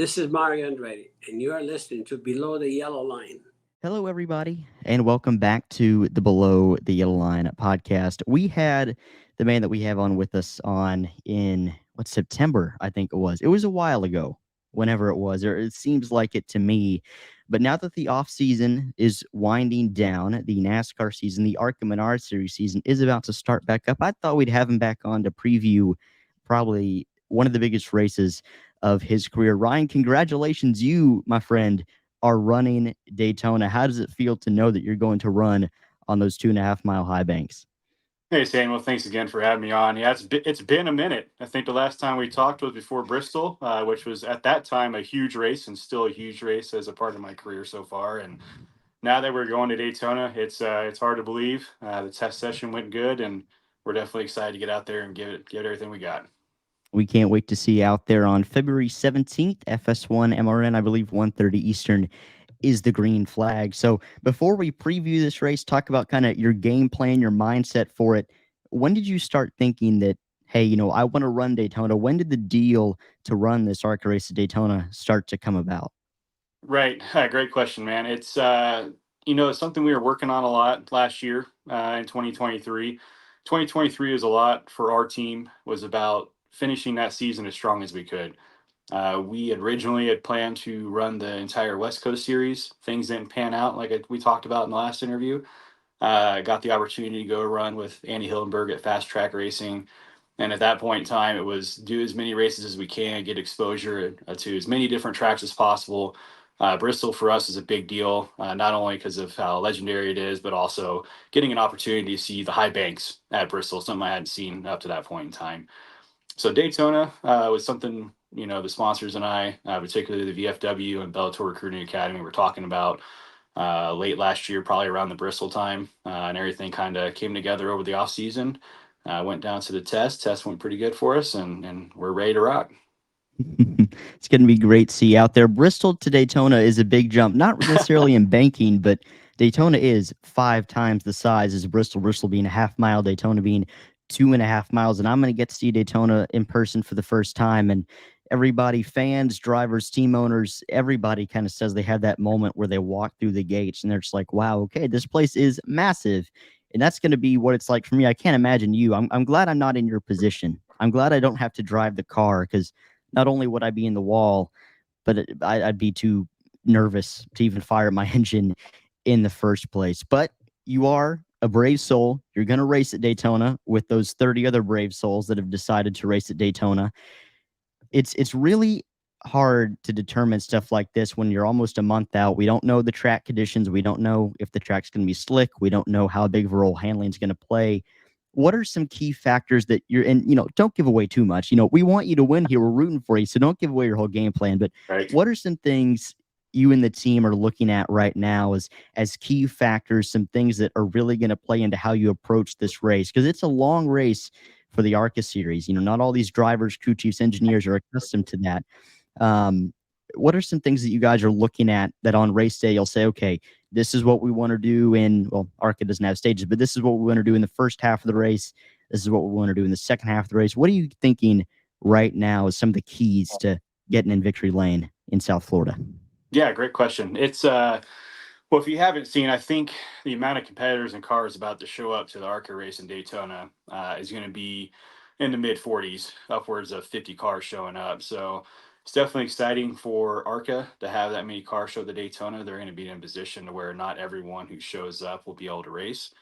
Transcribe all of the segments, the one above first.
This is Mario Andretti, and you are listening to Below the Yellow Line. Hello, everybody, and welcome back to the Below the Yellow Line podcast. We had the man that we have on with us on in September, I think it was. It was a while ago, whenever it was, or it seems like it to me. But now that the off season is winding down, the NASCAR season, the ARCA Menards Series season is about to start back up. I thought we'd have him back on to preview probably one of the biggest races of his career. Ryan, congratulations, you, my friend, are running Daytona. How does it feel to know that you're going to run on those 2.5 mile high banks? Hey, Zane. Well, thanks again for having me on. Yeah, it's been a minute. I think the last time we talked was before Bristol, which was at that time a huge race and still a huge race as a part of my career so far. And now that we're going to Daytona, it's hard to believe. The test session went good, and we're definitely excited to get out there and give it everything we got. We can't wait to see you out there on February 17th, FS1 MRN, I believe 1:30 Eastern is the green flag. So before we preview this race, talk about kind of your game plan, your mindset for it. When did you start thinking that, hey, I want to run Daytona? When did the deal to run this ARCA race at Daytona start to come about? Right. Great question, man. It's something we were working on a lot last year in 2023. 2023 was a lot for our team, was about finishing that season as strong as we could. We originally had planned to run the entire West Coast series. Things didn't pan out like we talked about in the last interview. I got the opportunity to go run with Andy Hillenberg at Fast Track Racing. And at that point in time, it was do as many races as we can, get exposure to as many different tracks as possible. Bristol for us is a big deal, not only because of how legendary it is, but also getting an opportunity to see the high banks at Bristol, something I hadn't seen up to that point in time. So Daytona was something, the sponsors and I, particularly the VFW and Bellator Recruiting Academy, were talking about late last year, probably around the Bristol time, and everything kind of came together over the off season. Went down to the test. Test went pretty good for us, and we're ready to rock. It's going to be great to see you out there. Bristol to Daytona is a big jump, not necessarily in banking, but Daytona is 5 times the size as Bristol. Bristol being a half mile, Daytona being 2.5 miles. And I'm going to get to see Daytona in person for the first time. And everybody, fans, drivers, team owners, everybody kind of says they have that moment where they walk through the gates and they're just like, wow, okay, this place is massive. And that's going to be what it's like for me. I can't imagine you. I'm glad I'm not in your position. I'm glad I don't have to drive the car because not only would I be in the wall, but I'd be too nervous to even fire my engine in the first place. But you are a brave soul. You're going to race at Daytona with those 30 other brave souls that have decided to race at Daytona. It's really hard to determine stuff like this when you're almost a month out. We don't know the track conditions. We don't know if the track's going to be slick. We don't know how big of a role handling is going to play. What are some key factors that you're and don't give away too much. We want you to win here. We're rooting for you, so don't give away your whole game plan. But Right. what are some things you and the team are looking at right now as key factors, some things that are really going to play into how you approach this race? Because it's a long race for the ARCA series. Not all these drivers, crew chiefs, engineers are accustomed to that. What are some things that you guys are looking at that on race day you'll say, okay, this is what we want to do ARCA doesn't have stages, but this is what we want to do in the first half of the race. This is what we want to do in the second half of the race. What are you thinking right now is some of the keys to getting in victory lane in South Florida? Yeah, great question. It's well, if you haven't seen, I think the amount of competitors and cars about to show up to the ARCA race in Daytona is going to be in the mid 40s, upwards of 50 cars showing up. So it's definitely exciting for ARCA to have that many cars show the Daytona. They're going to be in a position to where not everyone who shows up will be able to race.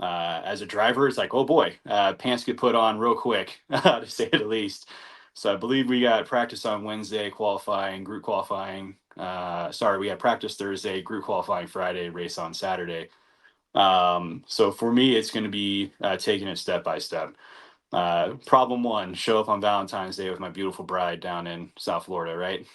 As a driver, it's like, oh boy, pants get put on real quick, to say the least. So I believe we got practice on Wednesday, qualifying, group qualifying. We had practice Thursday, group qualifying Friday, race on Saturday. So for me, it's going to be taking it step by step. Problem one, show up on Valentine's Day with my beautiful bride down in South Florida, right?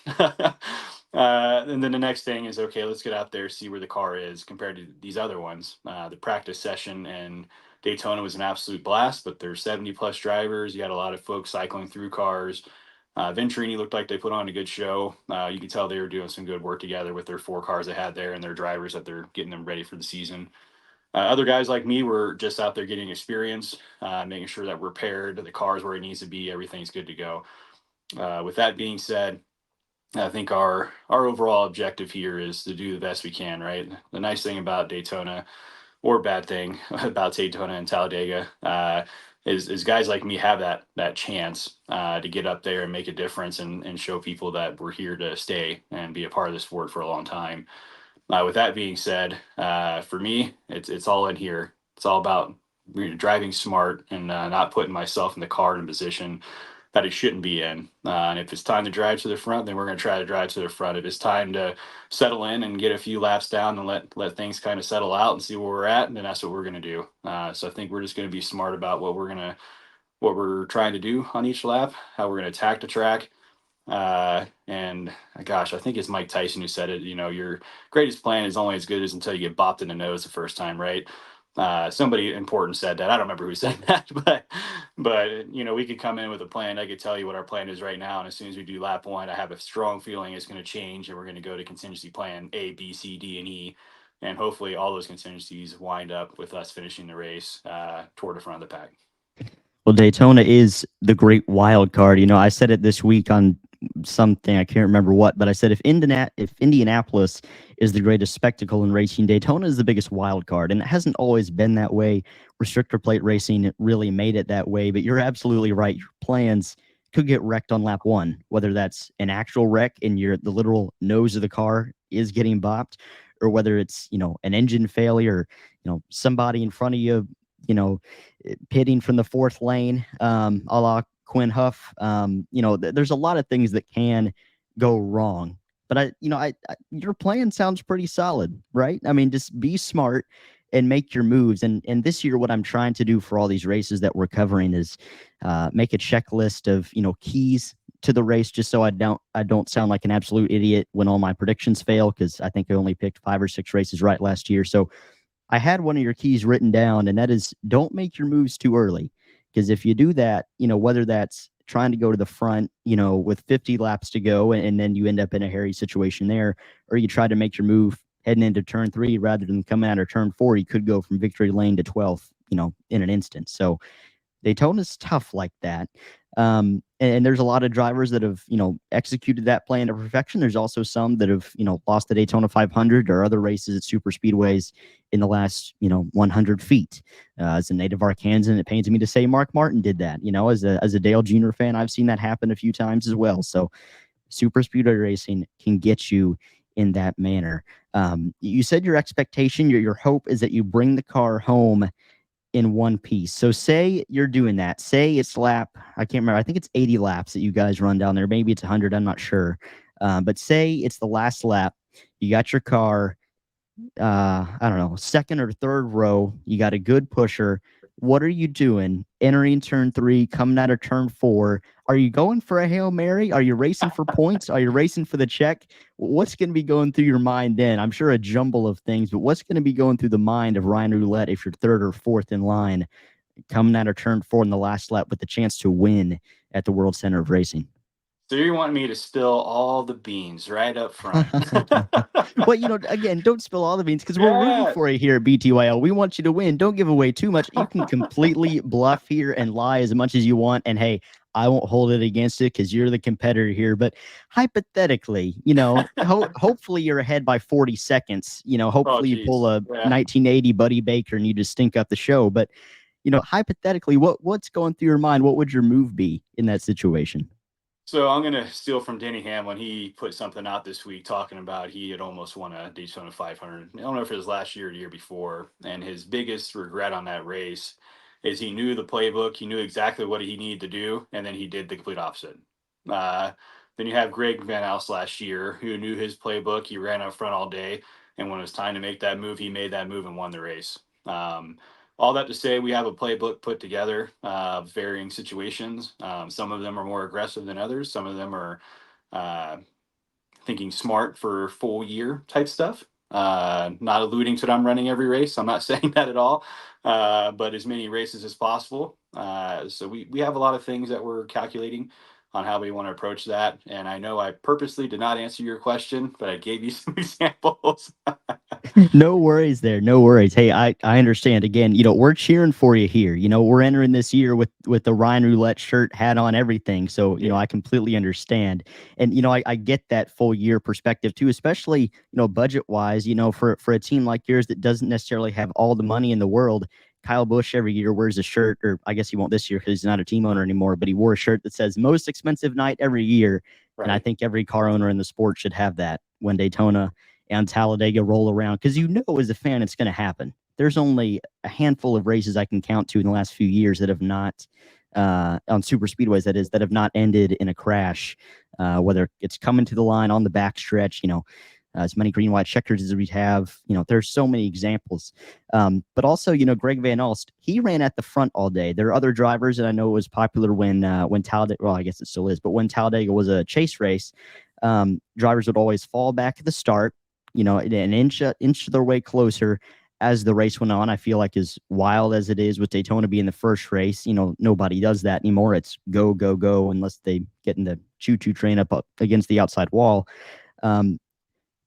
And then the next thing is, okay, let's get out there, see where the car is compared to these other ones. The practice session in Daytona was an absolute blast, but there's 70 plus drivers. You had a lot of folks cycling through cars. Venturini looked like they put on a good show. You could tell they were doing some good work together with their 4 cars they had there and their drivers that they're getting them ready for the season. Other guys like me were just out there getting experience, making sure that we're paired, the car's where it needs to be, everything's good to go. With that being said, I think our overall objective here is to do the best we can, right? The nice thing about Daytona, or bad thing about Daytona and Talladega, is guys like me have that chance to get up there and make a difference, and show people that we're here to stay and be a part of the sport for a long time. With that being said, for me, it's all in here. It's all about driving smart and not putting myself in the car in a position that it shouldn't be in. And if it's time to drive to the front, then we're going to try to drive to the front. If it's time to settle in and get a few laps down and let things kind of settle out and see where we're at, then that's what we're going to do. So I think we're just going to be smart about what we're trying to do on each lap, how we're going to attack the track. And gosh, I think it's Mike Tyson who said it. Your greatest plan is only as good as until you get bopped in the nose the first time, right? Somebody important said that. I don't remember who said that, but we could come in with a plan. I could tell you what our plan is right now, and as soon as we do lap one, I have a strong feeling it's going to change, and we're going to go to contingency plan A, B, C, D, and E, and hopefully all those contingencies wind up with us finishing the race toward the front of the pack. Well, Daytona is the great wild card. I said it this week on something, I can't remember what, but I said if Indianapolis is the greatest spectacle in racing, Daytona is the biggest wild card, and it hasn't always been that way. Restrictor plate racing really made it that way, but you're absolutely right. Your plans could get wrecked on lap one, whether that's an actual wreck and the literal nose of the car is getting bopped, or whether it's an engine failure, somebody in front of you, pitting from the fourth lane, a la Quinn Huff. There's a lot of things that can go wrong. But your plan sounds pretty solid, right? I mean, just be smart and make your moves. And this year, what I'm trying to do for all these races that we're covering is make a checklist of keys to the race, just so I don't sound like an absolute idiot when all my predictions fail, because I think I only picked 5 or 6 races right last year. So I had one of your keys written down, and that is don't make your moves too early. Because if you do that, whether that's trying to go to the front, with 50 laps to go, and then you end up in a hairy situation there, or you try to make your move heading into turn 3 rather than coming out of turn 4, you could go from victory lane to 12th, in an instant. So Daytona's tough like that. And there's a lot of drivers that have, executed that plan to perfection. There's also some that have, lost the Daytona 500 or other races at super speedways in the last, 100 feet. As a native Arkansan, it pains me to say Mark Martin did that. As a Dale Jr. fan, I've seen that happen a few times as well. So super speedway racing can get you in that manner. You said your expectation, your hope is that you bring the car home in one piece. So say you're doing that. Say it's lap, I can't remember. I think it's 80 laps that you guys run down there. Maybe it's 100. I'm not sure. But say it's the last lap. You got your car, I don't know, second or third row. You got a good pusher. What are you doing entering turn 3, coming out of turn 4? Are you going for a Hail Mary? Are you racing for points? Are you racing for the check? What's going to be going through your mind then? I'm sure a jumble of things, but what's going to be going through the mind of Ryan Roulette if you're third or fourth in line, coming out of turn 4 in the last lap with the chance to win at the World Center of Racing? So you want me to spill all the beans right up front? Well, again, don't spill all the beans, because we're rooting Yeah. for you here at BTYL. We want you to win. Don't give away too much. You can completely bluff here and lie as much as you want. And hey, I won't hold it against it because you're the competitor here. But hypothetically, hopefully you're ahead by 40 seconds. Hopefully you pull a 1980 Buddy Baker and you just stink up the show. But, hypothetically, what's going through your mind? What would your move be in that situation? So I'm going to steal from Denny Hamlin. He put something out this week talking about he had almost won a Daytona 500. I don't know if it was last year or the year before. And his biggest regret on that race is he knew the playbook. He knew exactly what he needed to do. And then he did the complete opposite. Then you have Greg Van Alst last year, who knew his playbook. He ran up front all day. And when it was time to make that move, he made that move and won the race. All that to say, we have a playbook put together, varying situations. Some of them are more aggressive than others. Some of them are thinking smart for full year type stuff. Not alluding to that I'm running every race. I'm not saying that at all, but as many races as possible. So we have a lot of things that we're calculating on how we want to approach that. And I know I purposely did not answer your question, but I gave you some examples. No worries there. No worries. Hey, I understand. Again, we're cheering for you here. We're entering this year with the Ryan Roulette shirt, hat on, everything. So, Yeah. I completely understand. And, I get that full year perspective too, especially, budget wise, for a team like yours that doesn't necessarily have all the money in the world. Kyle Busch every year wears a shirt, or I guess he won't this year because he's not a team owner anymore, but he wore a shirt that says most expensive night every year. And I Right. think every car owner in the sport should have that when Daytona and Talladega roll around, because as a fan it's going to happen. There's only a handful of races I can count to in the last few years that have not on super speedways, that have not ended in a crash, whether it's coming to the line on the backstretch, as many green white checkers as we have. There's so many examples. But also, Greg Van Alst, he ran at the front all day. There are other drivers, and I know it was popular when Talladega, well, I guess it still is, but when Talladega was a chase race, drivers would always fall back at the start, an inch their way closer as the race went on. I feel like, as wild as it is with Daytona being the first race, nobody does that anymore. It's go, go, go, unless they get in the choo-choo train up against the outside wall.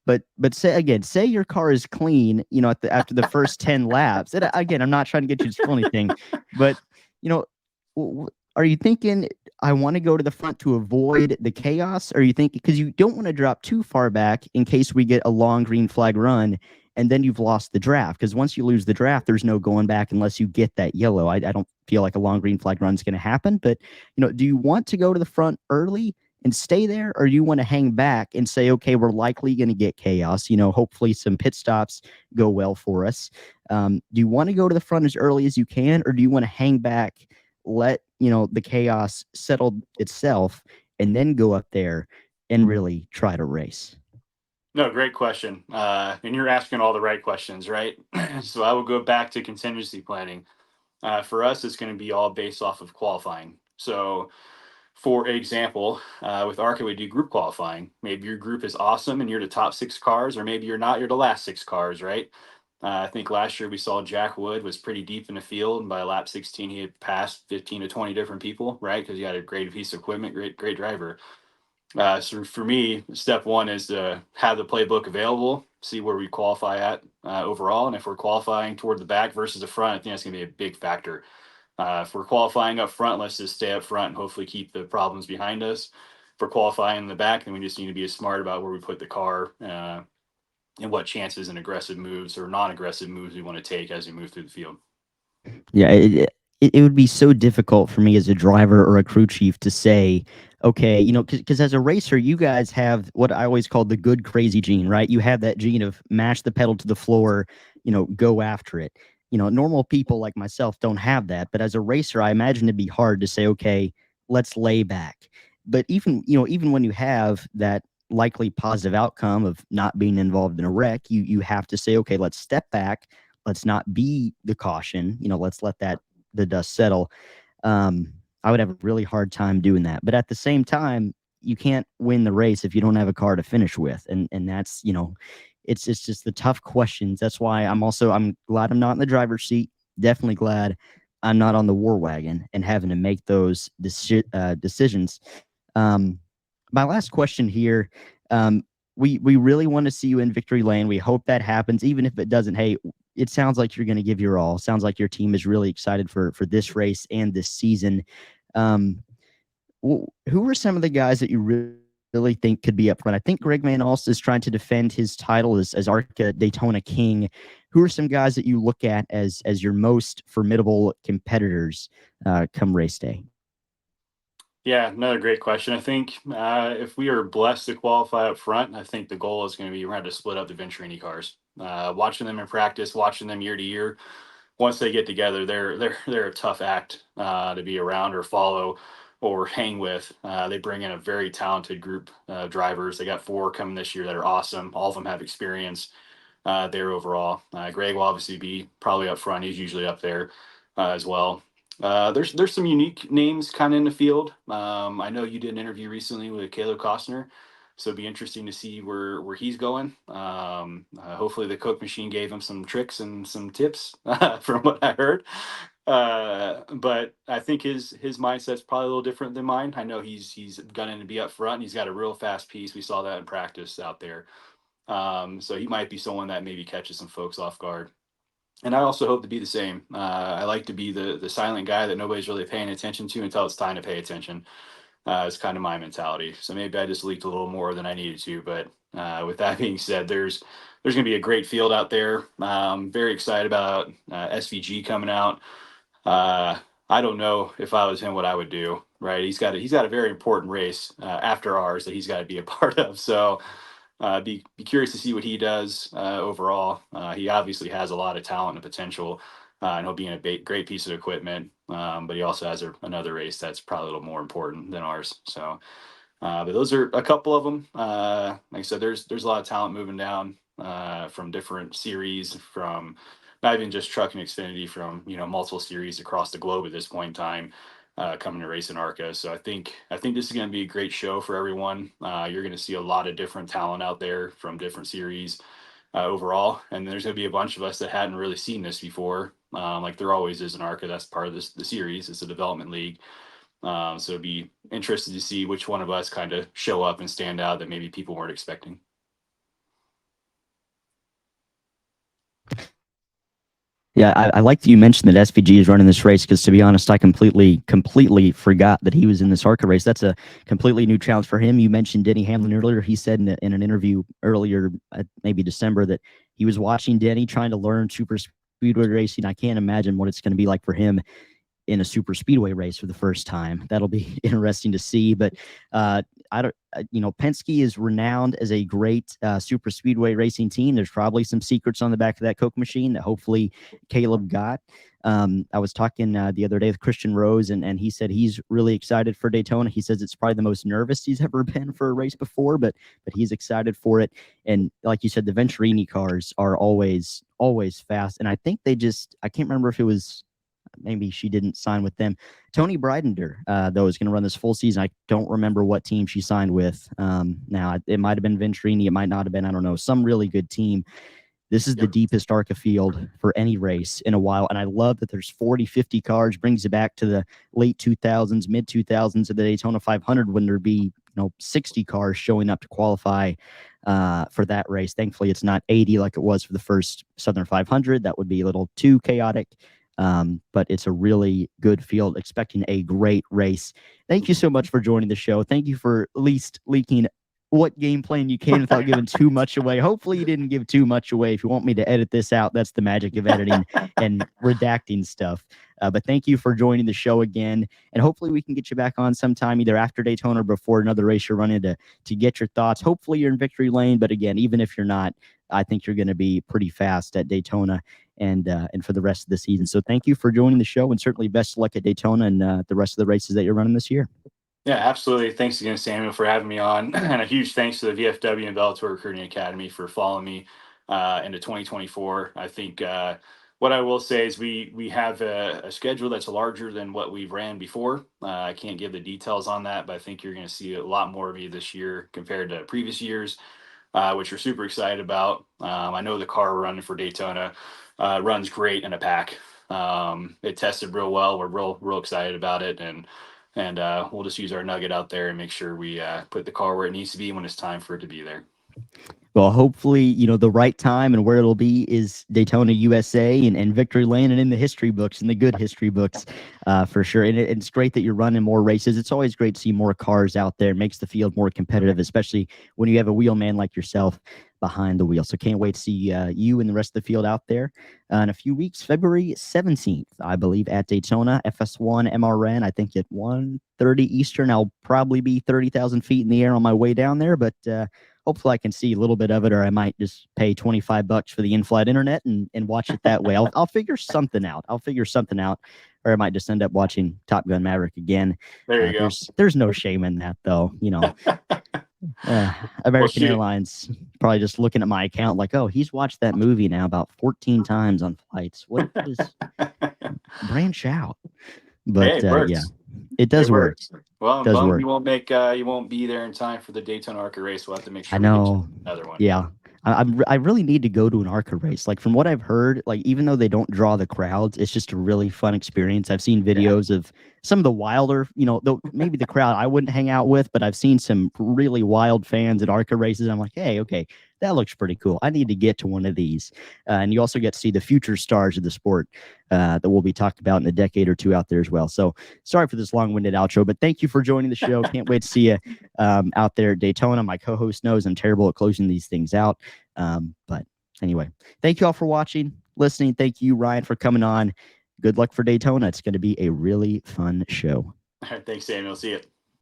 But say your car is clean, after the first 10 laps. And again, I'm not trying to get you to spoil anything, but you know, are you thinking I want to go to the front to avoid the chaos? Or are you thinking because you don't want to drop too far back in case we get a long green flag run and then you've lost the draft? Because once you lose the draft, there's no going back unless you get that yellow. I don't feel like a long green flag run is going to happen. But do you want to go to the front early and stay there, or you want to hang back and say, okay, we're likely going to get chaos, hopefully some pit stops go well for us? Do you want to go to the front as early as you can, or do you want to hang back, let the chaos settle itself, and then go up there and really try to race? No, great question. And you're asking all the right questions, right? So I will go back to contingency planning. For us, it's going to be all based off of qualifying. So, for example, with ARCA, we do group qualifying. Maybe your group is awesome and you're the top 6 cars, or maybe you're not, you're the last 6 cars, right? I think last year we saw Jack Wood was pretty deep in the field, and by lap 16, he had passed 15 to 20 different people, right? Because he had a great piece of equipment, great driver. So for me, step one is to have the playbook available, see where we qualify at overall. And if we're qualifying toward the back versus the front, I think that's going to be a big factor. If we're qualifying up front, let's just stay up front and hopefully keep the problems behind us. If we're qualifying in the back, then we just need to be smart about where we put the car and what chances and aggressive moves or non-aggressive moves we want to take as we move through the field. Yeah, it would be so difficult for me as a driver or a crew chief to say, okay, because as a racer, you guys have what I always call the good crazy gene, right? You have that gene of mash the pedal to the floor, go after it. Normal people like myself don't have that, but as a racer, I imagine it'd be hard to say, okay, let's lay back. But even when you have that likely positive outcome of not being involved in a wreck, you have to say, okay, let's step back. Let's not be the caution. Let's let the dust settle. I would have a really hard time doing that. But at the same time, you can't win the race if you don't have a car to finish with. And that's, it's just the tough questions. That's why I'm glad I'm not in the driver's seat. Definitely glad I'm not on the war wagon and having to make those decisions. My last question here. We really want to see you in victory lane. We hope that happens, even if it doesn't. Hey, it sounds like you're going to give your all. Sounds like your team is really excited for this race and this season. Who are some of the guys that you really think could be up front? I think Greg Van Alst is trying to defend his title as ARCA Daytona King. Who are some guys that you look at as your most formidable competitors come race day? Yeah, another great question. I think if we are blessed to qualify up front, I think the goal is going to be we're going to split up the Venturini cars. Watching them in practice, watching them year to year, once they get together, they're a tough act to be around or follow or hang with. They bring in a very talented group of drivers. They got 4 coming this year that are awesome. All of them have experience there overall. Greg will obviously be probably up front. He's usually up there as well. There's some unique names kind of in the field. I know you did an interview recently with Caleb Costner, so it'd be interesting to see where he's going. Hopefully the Coke machine gave him some tricks and some tips from what I heard. But I think his mindset's probably a little different than mine. I know he's gunning to be up front. And he's got a real fast piece. We saw that in practice out there. So he might be someone that maybe catches some folks off guard. And I also hope to be the same. I like to be the silent guy that nobody's really paying attention to until it's time to pay attention. It's kind of my mentality. So maybe I just leaked a little more than I needed to. But with that being said, there's going to be a great field out there. Very excited about SVG coming out. I don't know if I was him what I would do. Right, he's got a very important race after ours that he's got to be a part of. So be curious to see what he does overall. He obviously has a lot of talent and potential, and he'll be in a great piece of equipment. But he also has another race that's probably a little more important than ours. So, but those are a couple of them. Like I said, there's a lot of talent moving down from different series, from not even just truck and Xfinity, from multiple series across the globe at this point in time. Coming to race in ARCA. So I think this is going to be a great show for everyone. You're going to see a lot of different talent out there from different series overall. And there's going to be a bunch of us that hadn't really seen this before. Like there always is in ARCA. That's part of the series. It's a development league. So it'd be interested to see which one of us kind of show up and stand out that maybe people weren't expecting. Yeah, I like that you mentioned that SVG is running this race, because to be honest, I completely forgot that he was in this ARCA race. That's a completely new challenge for him. You mentioned Denny Hamlin earlier. He said in an interview earlier, maybe December, that he was watching Denny trying to learn super speedway racing. I can't imagine what it's going to be like for him in a super speedway race for the first time. That'll be interesting to see. But Penske is renowned as a great super speedway racing team. There's probably some secrets on the back of that Coke machine that hopefully Caleb got. I was talking the other day with Christian Rose, and he said he's really excited for Daytona. He says it's probably the most nervous he's ever been for a race before, but he's excited for it. And like you said, the Venturini cars are always fast. And I think I can't remember if it was, maybe she didn't sign with them. Tony Bridender, though, is going to run this full season. I don't remember what team she signed with. Now, it might have been Venturini. It might not have been. I don't know. Some really good team. This is the deepest ARCA field for any race in a while. And I love that there's 40, 50 cars. Brings you back to the late 2000s, mid 2000s of the Daytona 500, when there'd be 60 cars showing up to qualify for that race. Thankfully, it's not 80 like it was for the first Southern 500. That would be a little too chaotic. But it's a really good field, expecting a great race. Thank you so much for joining the show. Thank you for at least leaking what game plan you can without giving too much away. Hopefully you didn't give too much away. If you want me to edit this out, that's the magic of editing and redacting stuff. But thank you for joining the show again. And hopefully we can get you back on sometime, either after Daytona or before another race you're running, to get your thoughts. Hopefully you're in victory lane. But again, even if you're not, I think you're going to be pretty fast at Daytona and for the rest of the season. So thank you for joining the show, and certainly best of luck at Daytona and the rest of the races that you're running this year. Yeah, absolutely. Thanks again, Samuel, for having me on. And a huge thanks to the VFW and Bellator Recruiting Academy for following me into 2024. I think what I will say is we have a schedule that's larger than what we've ran before. I can't give the details on that, but I think you're going to see a lot more of me this year compared to previous years, which we're super excited about. I know the car we're running for Daytona runs great in a pack. It tested real well. We're real excited about it, and we'll just use our nugget out there and make sure we put the car where it needs to be when it's time for it to be there. Well, hopefully, the right time and where it'll be is Daytona, USA, and victory lane, and in the history books, in the good history books, for sure. And it's great that you're running more races. It's always great to see more cars out there. It makes the field more competitive, especially when you have a wheel man like yourself behind the wheel. So can't wait to see you and the rest of the field out there in a few weeks. February 17th, I believe, at Daytona, FS1 MRN, I think at 1:30 Eastern. I'll probably be 30,000 feet in the air on my way down there, but hopefully I can see a little bit of it, or I might just pay $25 for the in-flight internet and watch it that way. I'll figure something out. Or I might just end up watching Top Gun Maverick again. There you go. There's no shame in that, though. American Airlines probably just looking at my account like, oh, he's watched that movie now about 14 times on flights. What is branch out? But yeah, it does work. Well, you won't be there in time for the Daytona ARCA race. We'll have to make sure I know. we get another one. Yeah. I really need to go to an ARCA race. Like, from what I've heard, like, even though they don't draw the crowds, it's just a really fun experience. I've seen videos of some of the wilder, maybe the crowd I wouldn't hang out with, but I've seen some really wild fans at ARCA races. I'm like, hey, okay, that looks pretty cool. I need to get to one of these. And you also get to see the future stars of the sport that will be talked about in a decade or two out there as well. So sorry for this long-winded outro, but thank you for joining the show. Can't wait to see you out there at Daytona. My co-host knows I'm terrible at closing these things out. But anyway, thank you all for watching, listening. Thank you, Ryan, for coming on. Good luck for Daytona. It's going to be a really fun show. All right, thanks, Samuel. See you.